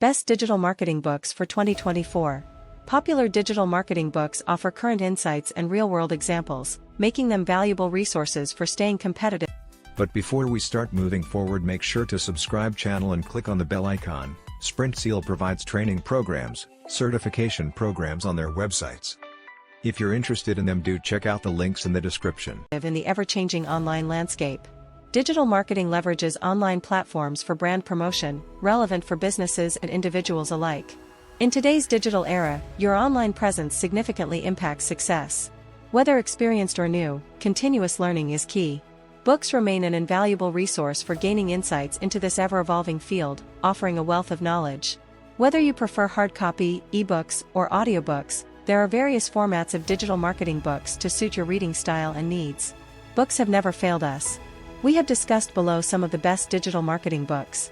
Best Digital Marketing Books for 2024. Popular digital marketing books offer current insights and real-world examples, making them valuable resources for staying competitive. But before we start moving forward, make sure to subscribe channel and click on the bell icon. Sprintzeal provides training programs, certification programs on their websites. If you're interested in them, do check out the links in the description. In the ever-changing online landscape, digital marketing leverages online platforms for brand promotion, relevant for businesses and individuals alike. In today's digital era, your online presence significantly impacts success. Whether experienced or new, continuous learning is key. Books remain an invaluable resource for gaining insights into this ever-evolving field, offering a wealth of knowledge. Whether you prefer hard copy, ebooks, or audiobooks, there are various formats of digital marketing books to suit your reading style and needs. Books have never failed us. We have discussed below some of the best digital marketing books.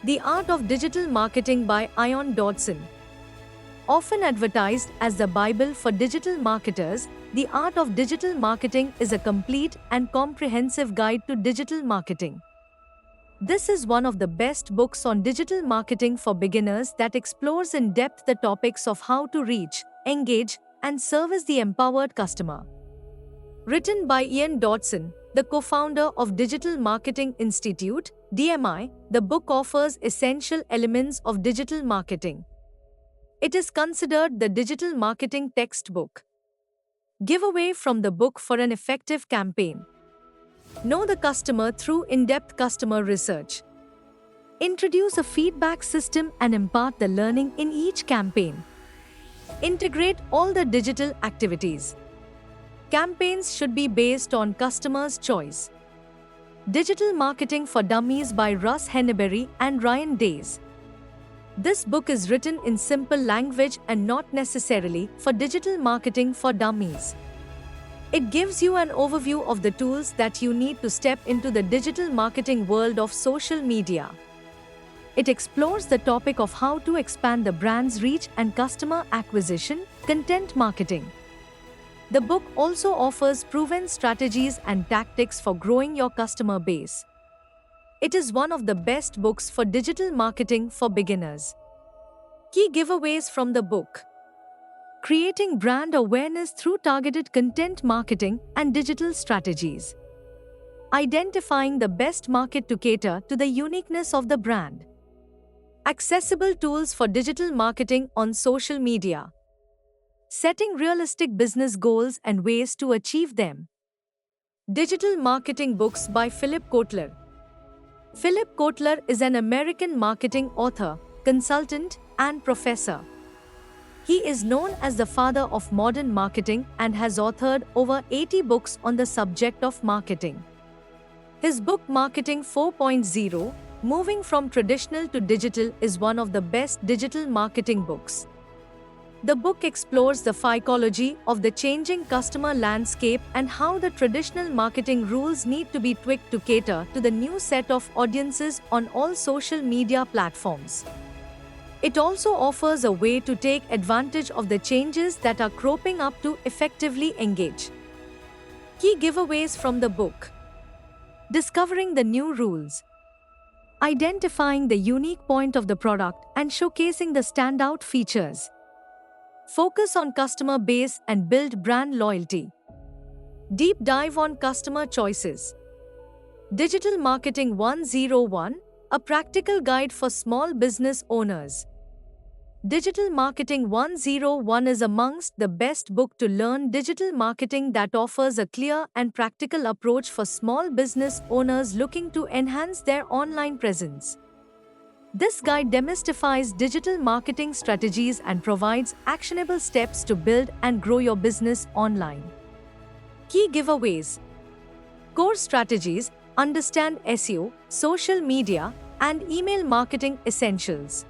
The Art of Digital Marketing by Ian Dodson. Often advertised as the Bible for digital marketers, The Art of Digital Marketing is a complete and comprehensive guide to digital marketing. This is one of the best books on digital marketing for beginners that explores in depth the topics of how to reach, engage, and service the empowered customer. Written by Ian Dodson, the co-founder of Digital Marketing Institute, DMI, the book offers essential elements of digital marketing. It is considered the digital marketing textbook. Giveaway from the book for an effective campaign. Know the customer through in-depth customer research. Introduce a feedback system and impart the learning in each campaign. Integrate all the digital activities. Campaigns should be based on customers' choice. Digital Marketing for Dummies by Russ Henneberry and Ryan Days. This book is written in simple language and not necessarily for digital marketing for dummies. It gives you an overview of the tools that you need to step into the digital marketing world of social media. It explores the topic of how to expand the brand's reach and customer acquisition, content marketing. The book also offers proven strategies and tactics for growing your customer base. It is one of the best books for digital marketing for beginners. Key giveaways from the book. Creating brand awareness through targeted content marketing and digital strategies. Identifying the best market to cater to the uniqueness of the brand. Accessible tools for digital marketing on social media. Setting realistic business goals and ways to achieve them. Digital Marketing Books by Philip Kotler. Philip Kotler is an American marketing author, consultant, and professor. He is known as the father of modern marketing and has authored over 80 books on the subject of marketing. His book Marketing 4.0, Moving from Traditional to Digital, is one of the best digital marketing books. The book explores the psychology of the changing customer landscape and how the traditional marketing rules need to be tweaked to cater to the new set of audiences on all social media platforms. It also offers a way to take advantage of the changes that are cropping up to effectively engage. Key giveaways from the book. Discovering the new rules. Identifying the unique point of the product and showcasing the standout features. Focus on customer base and build brand loyalty. Deep dive on customer choices. Digital Marketing 101, a practical guide for small business owners. Digital Marketing 101 is amongst the best book to learn digital marketing that offers a clear and practical approach for small business owners looking to enhance their online presence. This guide demystifies digital marketing strategies and provides actionable steps to build and grow your business online. Key giveaways. Core strategies, understand SEO, social media, and email marketing essentials.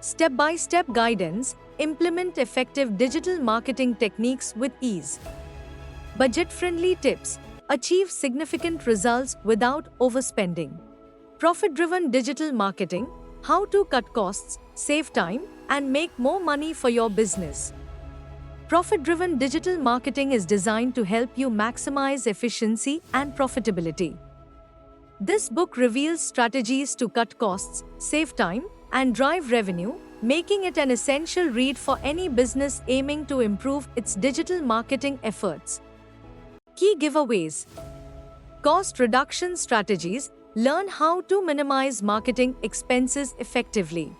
Step-by-step guidance, implement effective digital marketing techniques with ease. Budget-friendly tips, achieve significant results without overspending. Profit-driven digital marketing, how to cut costs, save time, and make more money for your business. Profit-driven digital marketing is designed to help you maximize efficiency and profitability. This book reveals strategies to cut costs, save time, and drive revenue, making it an essential read for any business aiming to improve its digital marketing efforts. Key giveaways: cost reduction strategies. Learn how to minimize marketing expenses effectively.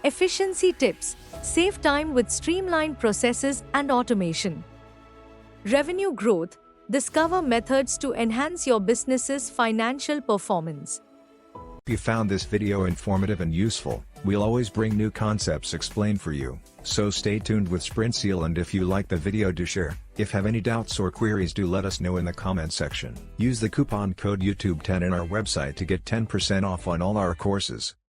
Efficiency tips. Save time with streamlined processes and automation. Revenue growth. Discover methods to enhance your business's financial performance. If you found this video informative and useful, we'll always bring new concepts explained for you, so stay tuned with Sprintzeal, and if you like the video, do share. If have any doubts or queries, do let us know in the comment section. Use the coupon code YouTube10 in our website to get 10% off on all our courses.